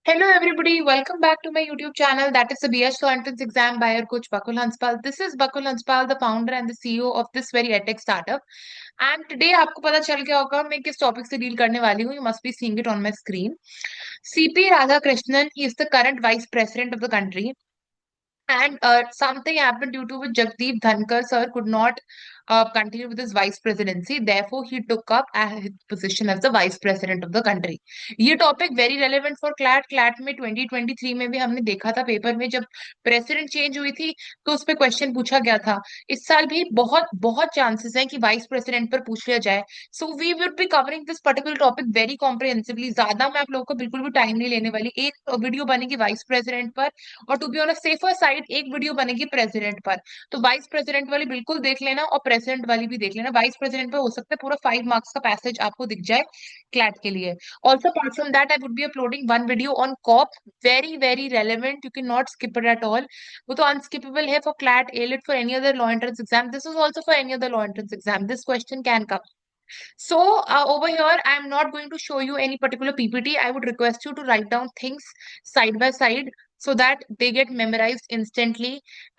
Hello everybody, welcome back to my YouTube channel, that is the BS Law Entrance Exam by your coach Bakul Hanspal. This is Bakul Hanspal, the founder and the CEO of this very edtech startup. And today आपको पता चल गया होगा मैं किस topic से deal करने वाली हूँ. You must be seeing it on my screen. CP Radhakrishnan, he is the current vice president of the country. And something happened due to which Jagdeep Dhankar sir could not continue with his vice presidency. Therefore, he took up his position as the vice president of the country. ये topic very relevant for CLAT. CLAT में 2023 में भी हमने देखा था paper में जब president change हुई थी तो उस पर क्वेश्चन पूछा गया था. इस साल भी बहुत बहुत चांसेस हैं कि वाइस प्रेसिडेंट पर पूछ लिया जाए. So we would be covering this particular topic very comprehensively. ज्यादा मैं आप लोगों को बिल्कुल भी टाइम नहीं लेने वाली. एक वीडियो बनेगी वाइस प्रेसिडेंट पर और to be on a safer side एक वीडियो बनेगी प्रेसिडेंट पर. तो वाइस प्रेसिडेंट वाली बिल्कुल देख लेना और प्रेसिडेंट वाली भी देख लेना. वाइस प्रेसिडेंट पे हो सकता है पूरा 5 मार्क्स का पैसेज आपको दिख जाए क्लैट के लिए. Also apart from that I would be uploading one video on cop. Very very relevant, you can not skip it at all. वो तो अनस्किपेबल है for CLAT, AILET, for any other law entrance exam. This is also for any other law entrance exam. This question can come. So over here, I am not going to show you any particular PPT. I would request you to write down things side by side so that they get memorized instantly.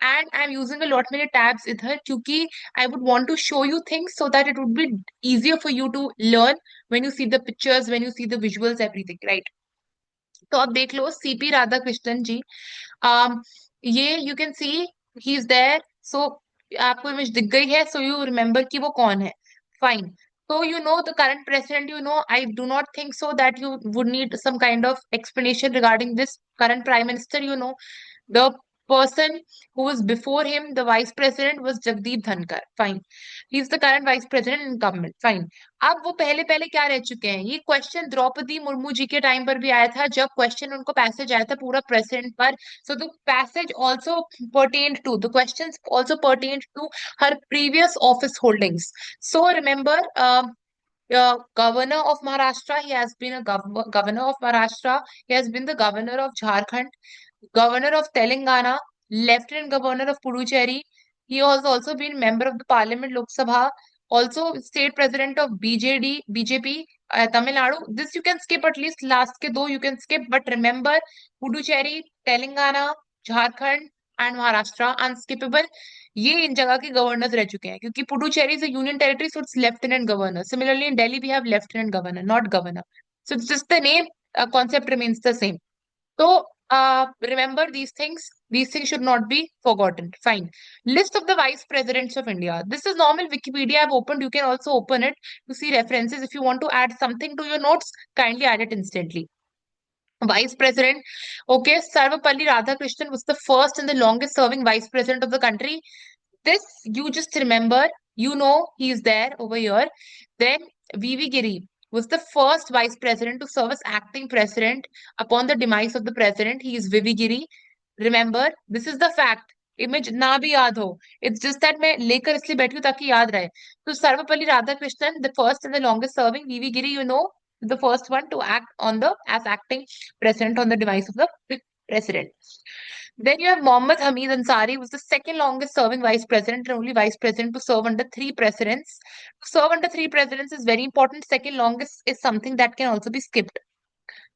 And I'm using a lot many tabs इधर क्योंकि I would want to show you things so that it would be easier for you to learn when you see the pictures, when you see the visuals, everything, right? तो अब देख लो CP Radhakrishnan ji. um, ये you can see he is there. So आपको image दिख गई है, so you remember कि वो कौन है. Fine. So you know the current president, I do not think so that you would need some kind of explanation regarding this current prime minister. The person who was before him, the vice president, was Jagdeep Dhankar. Fine. He is the current vice president incumbent. Fine. अब वो पहले पहले क्या रह चुके हैं. ये question Draupadi Murmu ji के टाइम पर भी आया था जब क्वेश्चन उनको पैसेज आया था पूरा प्रेसिडेंट पर. So the passage also pertained to the questions also pertained to her previous office holdings. So remember, governor of Maharashtra, he has been a governor of Maharashtra. He has been the governor of Jharkhand, governor of Telangana, lieutenant governor of Puducherry. He has also been member of the Parliament, Lok Sabha, also state president of BJP, Tamil Nadu. This you can skip, at least last ke do you can skip. But remember, Puducherry, Telangana, Jharkhand and Maharashtra, unskippable. ये इन जगह के governors रह चुके हैं क्योंकि Puducherry is a union territory, so it's lieutenant governor. Similarly in Delhi we have lieutenant governor, not governor. So it's just the name, concept remains the same. So remember these things. These things should not be forgotten. Fine. List of the vice presidents of India. This is normal Wikipedia I've opened. You can also open it to see references. If you want to add something to your notes, kindly add it instantly. Vice President. Okay, Sarvapalli Radhakrishnan was the first and the longest serving vice president of the country. This you just remember, he is there over here. Then VV Giri was the first vice president to serve as acting president upon the demise of the president. He is VV Giri. Remember, this is the fact. Image ना भी याद हो, it's just that मैं लेकर इसलिए बैठी हूँ ताकि याद रहे. तो Sarvepalli Radhakrishnan, the first and the longest serving. VV Giri, the first one to act on the as acting president on the demise of the president. Then you have Mohammad Hamid Ansari, who was the second longest serving vice president and only vice president to serve under 3 presidents. To serve under 3 presidents is very important. Second longest is something that can also be skipped.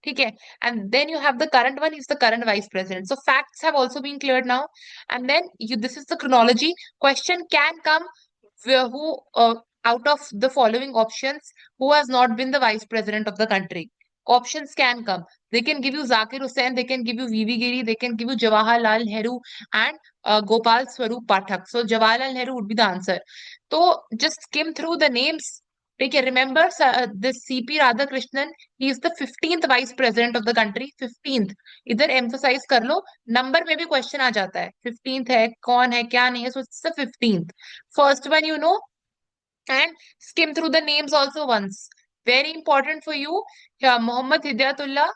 Okay. And then you have the current one, he's the current vice president. So facts have also been cleared now. And then this is the chronology. Question can come who out of the following options, who has not been the vice president of the country. Options can come. They can give you Zakir Hussain, they can give you VV Giri, they can give you Jawaharlal Nehru and Gopal Swarup Pathak. So Jawaharlal Nehru would be the answer. So just skim through the names. Okay, remember this CP Radhakrishnan, he is the 15th vice president of the country. 15th. इधर emphasize कर लो, number में भी question आ जाता है. 15th है, कौन है क्या नहीं है, so it's the 15th. First one and skim through the names also once. Very important for you. Yeah, Muhammad Hidayatullah,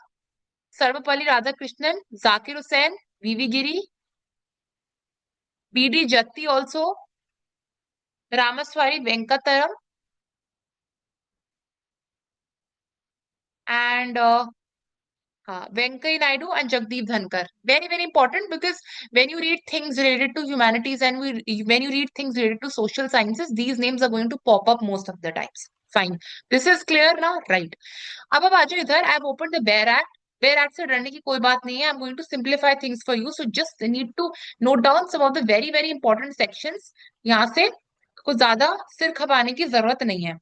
Sarvapalli Radhakrishnan, Zakir Hussain, VV Giri, BD Jatti also, Ramaswamy Venkataram, and Venkaiah Naidu and Jagdeep Dhankar. Very, very important because when you read things related to humanities and when you read things related to social sciences, these names are going to pop up most of the times. Fine. This is clear now? Right. अब आ जाओ इधर. I have opened the BEAR Act. Whereas से डरने की कोई बात नहीं है. I'm going to simplify things for you. So just need to note down some of the very very important sections. यहाँ से कुछ ज्यादा सिर खपाने की जरूरत नहीं है.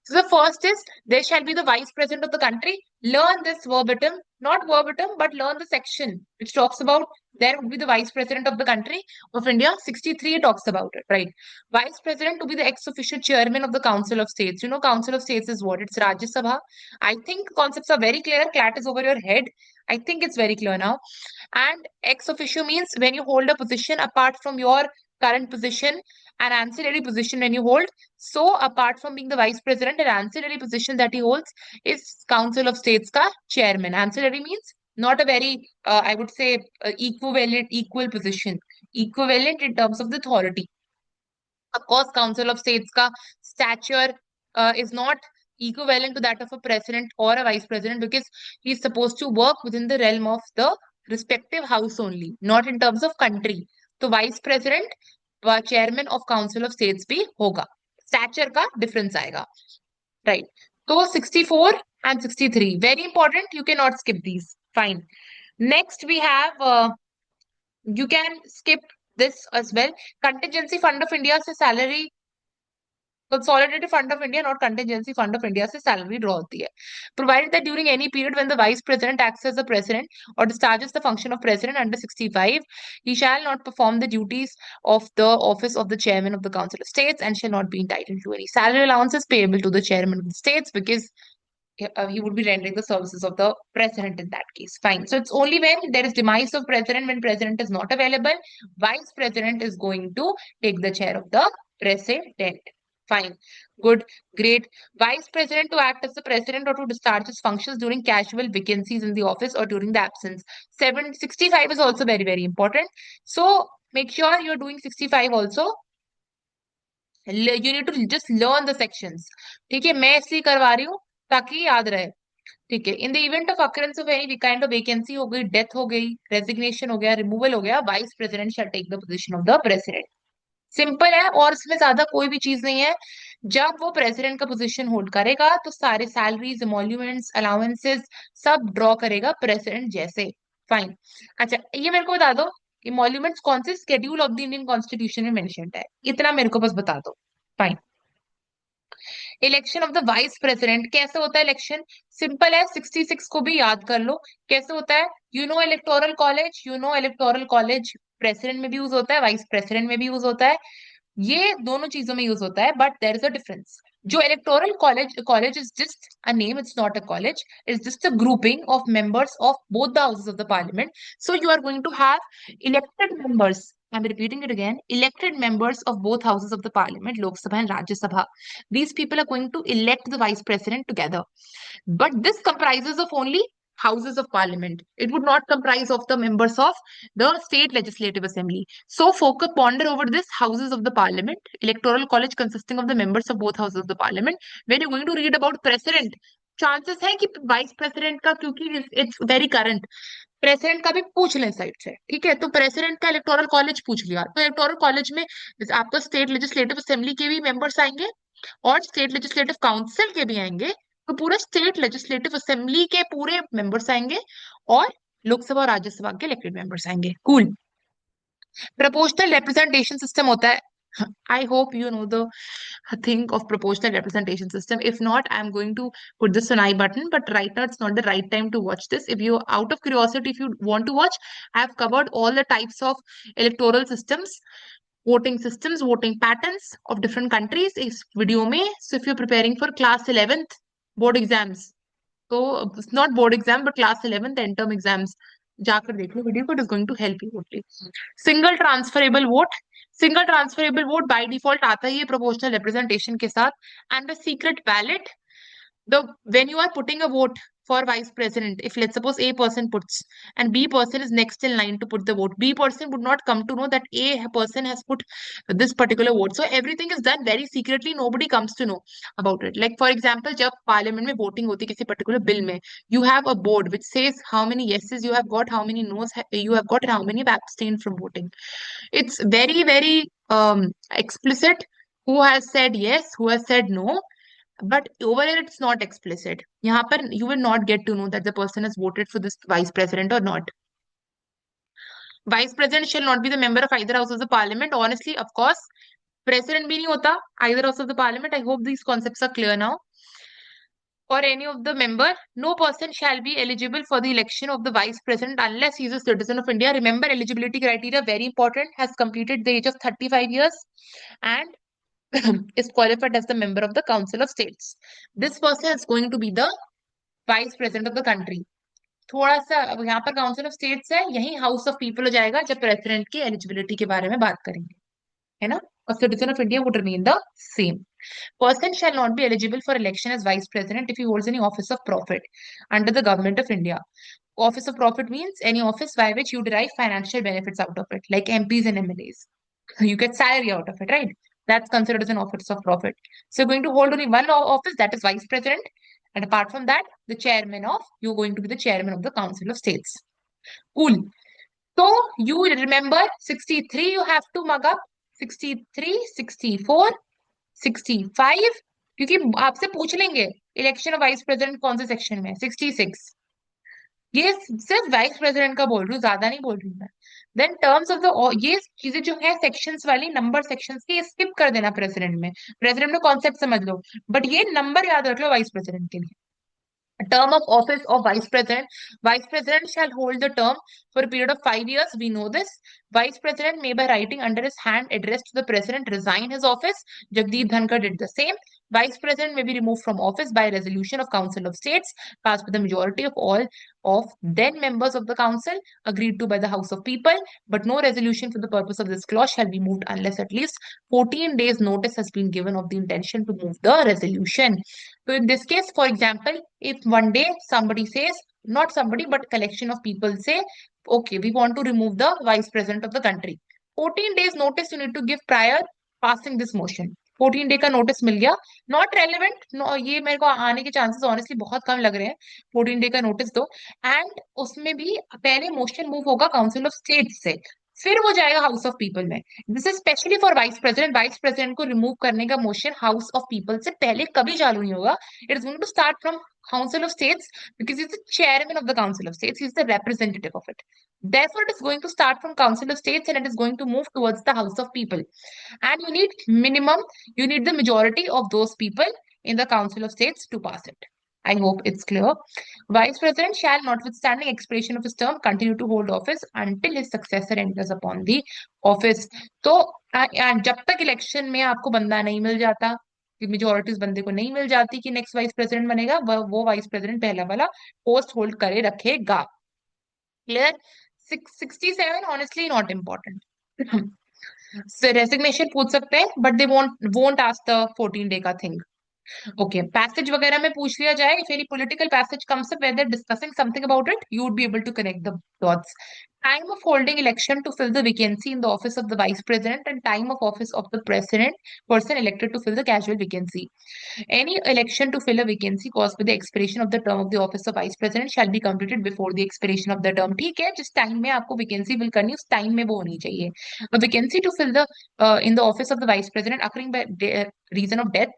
So the first is there shall be the vice president of the country. Learn this verbatim, not verbatim, but learn the section which talks about there would be the vice president of the country of India. 63 talks about it, right? Vice president to be the ex-officio chairman of the Council of States. You know, Council of States is what? It's Rajya Sabha. I think concepts are very clear. Clat is over your head. I think it's very clear now. And ex officio means when you hold a position apart from your current position, an ancillary position when you hold. So, apart from being the vice president, an ancillary position that he holds is Council of States ka chairman. Ancillary means not a very, I would say, equivalent, equal position. Equivalent in terms of the authority. Of course, Council of States ka stature is not equivalent to that of a president or a vice president because he is supposed to work within the realm of the respective house only, not in terms of country. तो vice president व chairman of Council of States भी होगा. Stature का difference आएगा, right? तो 64 and 63 very important. You cannot skip these. Fine. Next we have you can skip this as well. Contingency Fund of India से salary Consolidated Fund of India, not Contingency Fund of India से salary draw होती है. Provided that during any period when the Vice President acts as the President or discharges the function of President under 65, he shall not perform the duties of the office of the Chairman of the Council of States and shall not be entitled to any salary allowances payable to the Chairman of the States because he would be rendering the services of the President in that case. Fine. So it's only when there is demise of President, when President is not available, Vice President is going to take the chair of the President. Fine. Good. Great. Vice President to act as the President or to discharge his functions during casual vacancies in the office or during the absence. 765 is also very, very important. So make sure you're doing 65 also. You need to just learn the sections. ठीक है, मैं इसलिए करवा रही हूँ ताकि याद रहे. ठीक है. In the event of occurrence of any kind of vacancy हो गई, डेथ हो गई, रेजिग्नेशन हो गया, रिमूवल हो गया, vice president shall take the position of the president. Simple है और इसमें ज्यादा कोई भी चीज नहीं है. जब वो प्रेसिडेंट का पोजीशन होल्ड करेगा तो सारे सैलरीज, एमोल्यूमेंट्स, अलाउंसेस सब ड्रॉ करेगा प्रेसिडेंट जैसे. फाइन. अच्छा, ये मेरे को बता दो इमोल्यूमेंट्स कौन से schedule of the Indian constitution में मेंशन्ड है, इतना मेरे को बस बता दो. Fine. Election of the vice president कैसे होता है इलेक्शन? सिंपल है, 66 को भी याद कर लो. कैसे होता है? You know electoral college, you know electoral college president में भी यूज होता है, वाइस प्रेसिडेंट में भी यूज होता है. ये दोनों चीजों में यूज होता है, but there is a difference. जो electoral college is just a name, it's not a college, it's just a grouping of members of both the houses of the parliament. So you are going to have elected members. I'm repeating it again. Elected members of both houses of the parliament, Lok Sabha and Rajya Sabha. These people are going to elect the vice president together. But this comprises of only houses of parliament. It would not comprise of the members of the state legislative assembly. So focus, ponder over this houses of the parliament, electoral college consisting of the members of both houses of the parliament. When you're going to read about president, chances है कि vice president का, क्योंकि it's very current, president का भी पूछ लें side से. ठीक है, तो प्रेसिडेंट का इलेक्टोरल कॉलेज पूछ लिया, तो इलेक्टोरल कॉलेज में आपका स्टेट लेजिस्लेटिव असेंबली के भी मेंबर्स आएंगे और स्टेट लेजिस्लेटिव काउंसिल के भी आएंगे. तो पूरे स्टेट लेजिस्लेटिव असेंबली के पूरे मेंबर्स आएंगे और लोकसभा और राज्यसभा के इलेक्टेड मेंबर्स आएंगे. कूल. प्रोपोर्शनल रिप्रेजेंटेशन सिस्टम होता है. I hope you know the thing of proportional representation system. If not, I'm going to put this on I button, but right now it's not the right time to watch this. If you, out of curiosity, if you want to watch, I've covered all the types of electoral systems, voting systems, voting patterns of different countries इस video में. So if you're preparing for class 11th board exams, so it's not board exam but class 11th end term exams, जाकर देख लो video को. It is going to help you only. Single transferable vote. Single transferable vote by default आता ही है proportional representation के साथ. And the secret ballot, the when you are putting a vote for vice president, if let's suppose A person puts and B person is next in line to put the vote, B person would not come to know that A person has put this particular vote. So everything is done very secretly, nobody comes to know about it. Like for example, जब parliament में voting होती है किसी particular bill में, you have a board which says how many yeses you have got, how many no's you have got, and how many have abstained from voting. It's very very explicit who has said yes, who has said no, But over here it's not explicit. यहाँ पर you will not get to know that the person has voted for this vice president or not. Vice president shall not be the member of either house of the parliament. Honestly, of course, president भी नहीं होता either house of the parliament. I hope these concepts are clear now. Or any of the member, no person shall be eligible for the election of the vice president unless he is a citizen of India. Remember, eligibility criteria, very important, has completed the age of 35 years and is qualified as the member of the Council of States. This person is going to be the vice president of the country. थोड़ा सा अब यहाँ पर council of states है, यही house of people हो जाएगा जब प्रेसिडेंट की एलिजिबिलिटी के बारे में बात करेंगे, है ना. और citizen of India would remain the same. Person shall not be eligible for election as vice president if he holds any office of profit under the government of India. Office of profit means any office by which you derive financial benefits out of it, like MPs and MLAs. You get salary out of it, right? That's considered as an office of profit. So you're going to hold only one office, that is vice president. And apart from that, you're going to be the chairman of the Council of States. Cool. So you remember 63 you have to mug up. 63, 64, 65, क्योंकि आपसे पूछ लेंगे election of vice president कौन से section में. 66, ये सिर्फ vice president का बोल रही हूँ, ज्यादा नहीं बोल रही हूँ मैं. देन टर्म्स ऑफ द, ये चीजें जो है सेक्शंस वाली, नंबर सेक्शंस की, स्किप कर देना प्रेसिडेंट में. प्रेसिडेंट में कॉन्सेप्ट समझ लो, बट ये नंबर याद रख लो वाइस प्रेसिडेंट के लिए. Term of office of vice president. Vice president shall hold the term for a period of 5 years. We know this. Vice president may, by writing under his hand addressed to the president, resign his office. Jagdeep Dhankar did the same. Vice president may be removed from office by resolution of Council of States passed with the majority of all of then members of the council, agreed to by the House of People. But no resolution for the purpose of this clause shall be moved unless at least 14 days notice has been given of the intention to move the resolution. So in this case, for example, if one day somebody says, not somebody, but collection of people say, okay, we want to remove the vice president of the country. 14 days notice you need to give prior passing this motion. 14 day का notice मिल गया, not relevant, ये मेरे को आने के chances honestly बहुत कम लग रहे हैं. 14 डे का नोटिस दो, एंड उसमें भी पहले मोशन मूव होगा काउंसिल ऑफ स्टेट से, फिर वो जाएगा हाउस ऑफ पीपल में. This is specially for vice president. Vice president को रिमूव करने का मोशन हाउस ऑफ पीपल से पहले कभी चालू नहीं होगा. It is going to start from Council of States because he's the chairman of the Council of States. He's the representative of it. Therefore, it is going to start from Council of States and it is going to move towards the House of People. And you need the majority of those people in the Council of States to pass it. I hope it's clear. Vice President shall, notwithstanding expiration of his term, continue to hold office until his successor enters upon the office. तो जब तक election में आपको बंदा नहीं मिल जाता, majority उस बंदे को नहीं मिल जाती कि नेक्स्ट वाइस प्रेसिडेंट बनेगा, वो वाइस प्रेसिडेंट पहला वाला पोस्ट होल्ड करे रखेगा. Clear. 67 honestly not important. Resignation पूछ सकते हैं but they won't ask the 14 day का थिंग. Okay, passage वगैरह में पूछ लिया जाए. If any political passage comes up where they're discussing something about it, you would be able to connect the dots. Time of holding election to fill the vacancy in the office of the vice president and time of office of the president, person elected to fill the casual vacancy. Any election to fill a vacancy caused by the expiration of the term of the office of vice president shall be completed before the expiration of the term. ठीक है, जिस time में आपको vacancy fill करनी उस time में वो होनी चाहिए. A vacancy to fill the in the office of the vice president occurring by reason of death,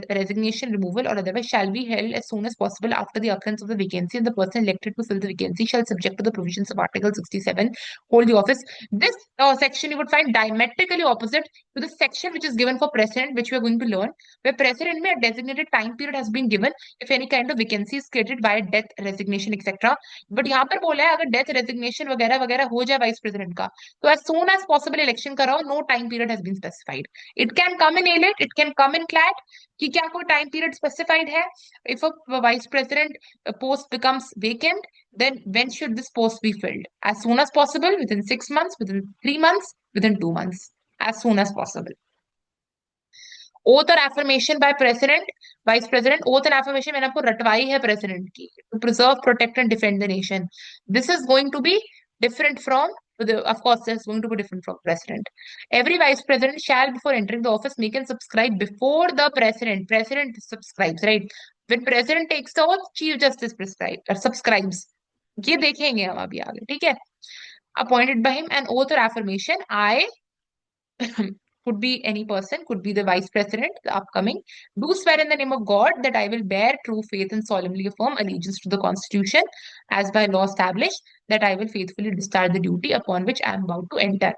resignation, removal, or otherwise shall be held as soon as possible after the occurrence of the vacancy, and the person elected to fill the vacancy shall, subject to the provisions of Article 67, hold the office. This section you would find diametrically opposite to the section which is given for president, which we are going to learn, where president में a designated time period has been given if any kind of vacancy is created by death, resignation, etc. But यहाँ पर बोला है अगर death, resignation वगैरह वगैरह हो जाए vice president का, तो as soon as possible election कराओ. No time period has been specified. It can come in ALET, it can come in CLAT, कि क्या कोई टाइम पीरियड स्पेसिफाइड है. If a vice president post becomes vacant, then when should this post be filled? As soon as possible, within 6 months, within 3 months, within 2 months, as soon as possible. Oath और affirmation by president, vice president. Oath and affirmation मैंने आपको रटवाई है president की, to preserve, protect and defend the nation. This is going to be different from of course this is going to be different from president. Every vice president shall, before entering the office, make and subscribe before the president subscribes, right? When president takes the oath, chief justice prescribe or subscribes. ये देखेंगे हम अभी आगे, ठीक है. Appointed by him an oath or affirmation, I could be any person, could be the vice president, the upcoming, do swear in the name of God that I will bear true faith and solemnly affirm allegiance to the Constitution as by law established, that I will faithfully discharge the duty upon which I am about to enter.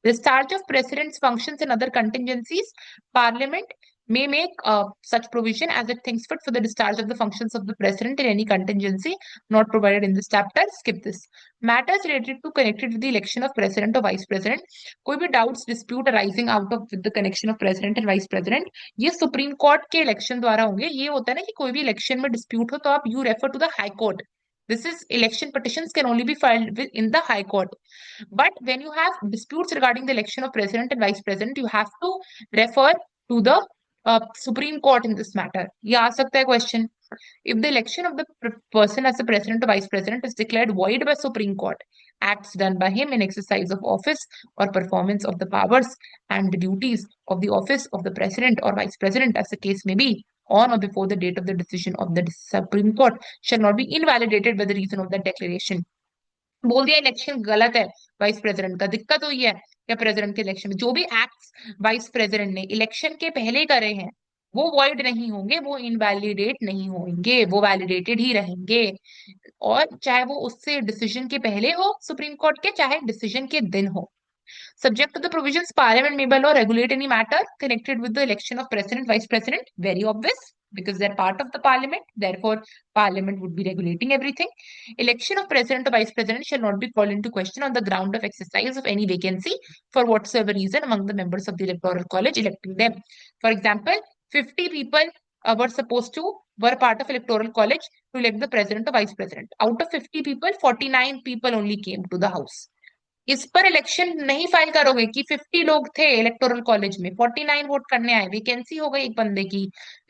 Discharge of President's functions and other contingencies. Parliament may make such provision as it thinks fit for the discharge of the functions of the President in any contingency not provided in this chapter. Skip this. Matters related to connected with the election of President or Vice President. कोई भी doubts, dispute arising out of with the connection of President and Vice President, ये supreme court के election द्वारा होंगे. ये होता है ना कि कोई भी इलेक्शन में डिस्प्यूट हो तो आप you refer to the high court. This is election petitions can only be filed in the High Court. But when you have disputes regarding the election of President and Vice President, you have to refer to the Supreme Court in this matter. ये आ सकता है question. If the election of the person as the President or Vice President is declared void by Supreme Court, acts done by him in exercise of office or performance of the powers and the duties of the office of the President or Vice President, as the case may be, on or before the date of the decision of the Supreme Court, shall not be invalidated by the reason of that declaration. बोल दिया election गलत है vice president का, दिक्कत हुई है या president के इलेक्शन में, जो भी एक्ट्स वाइस प्रेसिडेंट ने इलेक्शन के पहले करे हैं वो वॉइड नहीं होंगे, वो इनवैलिडेट नहीं होंगे, वो वैलिडेटेड ही रहेंगे. और चाहे वो उससे डिसीजन के पहले हो सुप्रीम कोर्ट के, चाहे डिसीजन के दिन हो. Subject to the provisions, Parliament may by law regulate any matter connected with the election of President, Vice President. Very obvious, because they're part of the Parliament. Therefore, Parliament would be regulating everything. Election of President or Vice President shall not be called into question on the ground of exercise of any vacancy for whatsoever reason among the members of the Electoral College electing them. For example, 50 people were part of Electoral College to elect the President or Vice President. Out of 50 people, 49 people only came to the House. इस पर election नहीं file करोगे कि 50 लोग थे electoral college में, 49 vote करने आए, वेकेंसी हो गई एक बंदे की,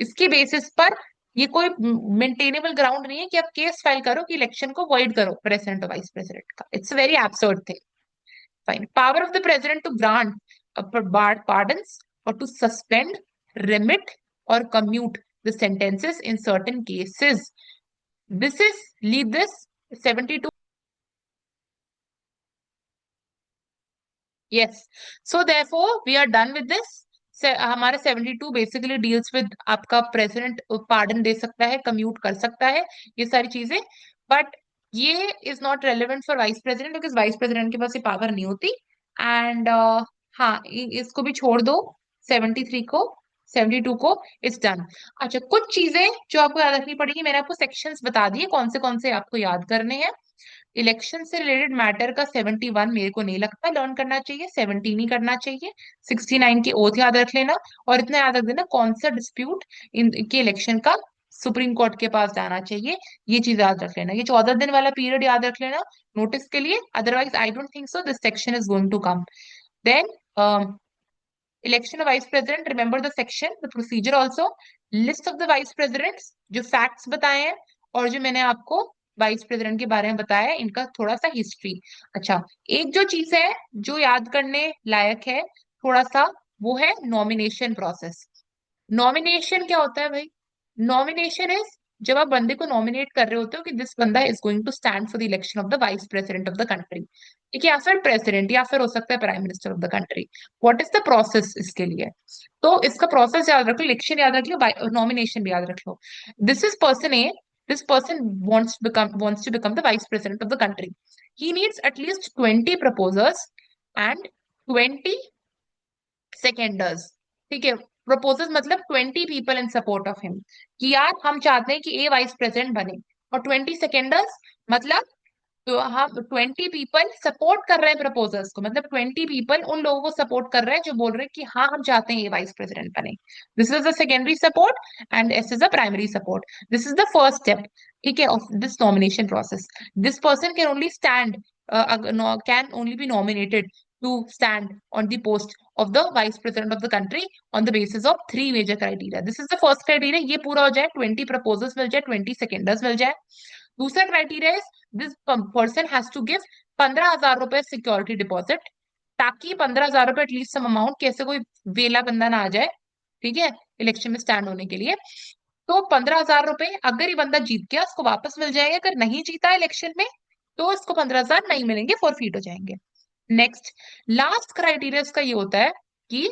इसके बेसिस पर ये कोई मेंटेनेबल ग्राउंड नहीं है कि आप केस फाइल करो कि इलेक्शन को वॉइड करो प्रेसिडेंट और वाइस प्रेसिडेंट का. It's very absurd thing. Fine. Power of the president to grant pardons or to suspend, remit or commute the sentences in certain cases. Leave this 72. Yes. So therefore, we are done with this. हमारा 72 basically deals with आपका president pardon दे सकता है, commute कर सकता है, ये सारी चीजें. बट ये is not relevant for vice president, because vice president के पास ये पावर नहीं होती. एंड हाँ, इसको भी छोड़ दो, 73 को, 72 को. It's done. अच्छा, कुछ चीजें जो आपको याद रखनी पड़ेगी, मैंने आपको सेक्शंस बता दिए कौन से आपको याद करने हैं. इलेक्शन से रिलेटेड मैटर का 71 मेरे को नहीं लगता लर्न करना चाहिए, 17 ही करना चाहिए. 69 की ओथ याद रख लेना, और इतना याद रख देना कौन सा डिस्प्यूट के इलेक्शन का सुप्रीम कोर्ट के पास जाना चाहिए, ये चीज याद रख लेना. ये 14 दिन वाला पीरियड याद रख लेना नोटिस के लिए. Otherwise I don't think so this section is going to come. Then election of vice president, remember the section, the procedure also, list of the vice presidents, जो फैक्ट्स बताए हैं और जो मैंने आपको वाइस प्रेसिडेंट के बारे में बताया है, इनका थोड़ा सा हिस्ट्री. अच्छा, एक जो चीज है जो याद करने लायक है थोड़ा सा, वो है नॉमिनेशन प्रोसेस. नॉमिनेशन क्या होता है भाई? नॉमिनेशन इज जब आप बंदे को नॉमिनेट कर रहे होते हो कि दिस बंदा is going to stand for the election of the vice president of the country, ठीक है, या फिर प्रेसिडेंट, या फिर हो सकता है prime minister of the country. What is the process इसके लिए? तो इसका प्रोसेस याद रख लो, इलेक्शन याद रख लो, नॉमिनेशन भी याद रख लो. This is person A. This person wants to become the vice president of the country. He needs at least 20 proposers and 20 seconders. ठीक है, प्रपोजर्स मतलब 20 people in support of him, कि यार हम चाहते हैं कि ए वाइस प्रेसिडेंट बने. और 20 सेकेंडर्स मतलब तो हम 20 पीपल सपोर्ट कर रहे हैं प्रपोजर्स को, मतलब 20 पीपल उन लोगों को सपोर्ट कर रहे हैं जो बोल रहे हैं कि हाँ हम चाहते हैं ये वाइस प्रेसिडेंट बने. This is the secondary support and this is the primary support. This is the first step, ठीक है, of this nomination process. This person can only stand, can only be nominated to stand on the post of the vice president of the country on the basis of 3 major criteria. This is the first criteria. ये पूरा हो जाए, 20 proposals मिल जाए, 20 seconders मिल जाए. दूसरा criteria is this person has to give 15,000 रुपए security deposit, ताकि 15,000 रुपए एटलीस्ट सम अमाउंट, कैसे कोई वेला बंदा ना आ जाए, ठीक है, इलेक्शन में स्टैंड होने के लिए. तो 15,000 रुपए अगर ये बंदा जीत गया उसको वापस मिल जाएगा, अगर नहीं जीता इलेक्शन में तो इसको 15,000 नहीं मिलेंगे, फॉरफीट हो जाएंगे. नेक्स्ट लास्ट क्राइटेरिया इसका ये होता है कि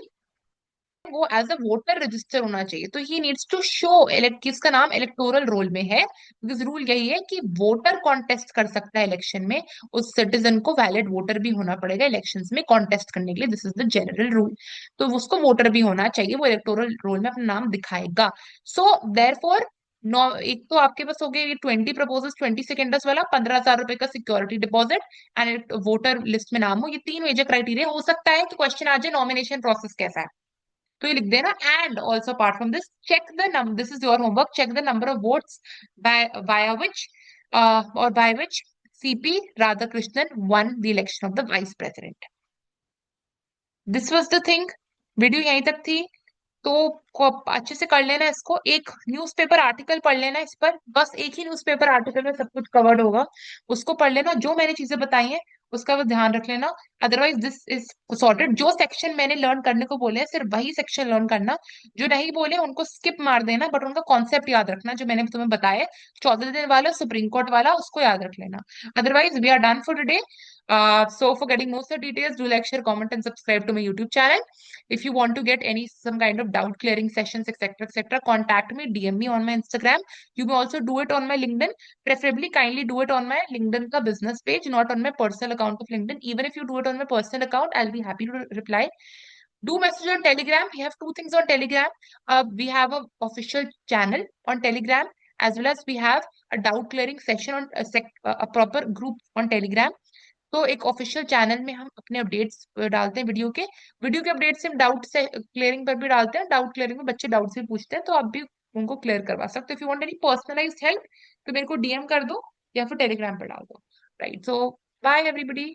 वो एज अ वोटर रजिस्टर होना चाहिए। तो ही नीड्स टू शो किसका नाम इलेक्टोरल रोल में है, बिकॉज रूल यही है कि वोटर कॉन्टेस्ट कर सकता है इलेक्शन में, उस सिटीजन को वैलिड वोटर भी होना पड़ेगा इलेक्शंस में कॉन्टेस्ट करने के लिए, this is the general rule. तो उसको वोटर भी होना चाहिए, वो इलेक्टोरल रोल में अपना नाम दिखाएगा। सो देयरफॉर नौ, एक तो आपके पास हो गए ये 20 प्रपोजल्स 20 सेकेंडर्स वाला, 15,000 रुपए का security deposit and voter list में नाम हो, ये तीन मेजर क्राइटेरिया। हो सकता है कि क्वेश्चन आ जाए नॉमिनेशन प्रोसेस कैसा है, तो ये लिख देना। And also apart from this check the number, this is your homework, check the number of votes by which और by which CP Radhakrishnan won the election of the vice president. This was the thing, video यहीं तक थी। तो अच्छे से कर लेना इसको, एक न्यूज़पेपर आर्टिकल पढ़ लेना इस पर, बस एक ही न्यूज़पेपर आर्टिकल में सब कुछ कवर्ड होगा, उसको पढ़ लेना, जो मैंने चीजें बताई हैं उसका बस ध्यान रख लेना। Otherwise this is sorted. जो सेक्शन मैंने लर्न करने को बोले हैं सिर्फ वही सेक्शन लर्न करना, जो नहीं बोले उनको स्किप मार देना, बट उनका कॉन्सेप्ट याद रखना जो मैंने तुम्हें बताया। 14 दिन वाला सुप्रीम कोर्ट वाला उसको याद रख लेना। Otherwise, we are done for today. So for getting most of the details, do like, share, comment, and subscribe to my YouTube channel. If you want to get any some kind of doubt clearing sessions, etc., contact me, DM me on my Instagram. You may also do it on my LinkedIn. Preferably, kindly do it on my LinkedIn ka business page, not on my personal account of LinkedIn. Even if you do it on my personal account, I'll be happy to reply. Do message on Telegram. We have two things on Telegram. We have a official channel on Telegram, as well as we have a doubt clearing session on a proper group on Telegram. तो एक official channel में हम अपने updates डालते हैं, video के updates हम doubt से क्लियरिंग पर भी डालते हैं। डाउट क्लियरिंग में बच्चे डाउट्स भी पूछते हैं, तो आप भी उनको क्लियर करवा सकते हो। If you want any personalised help तो मेरे को DM कर दो या फिर टेलीग्राम पर डाल दो। Right, so by everybody.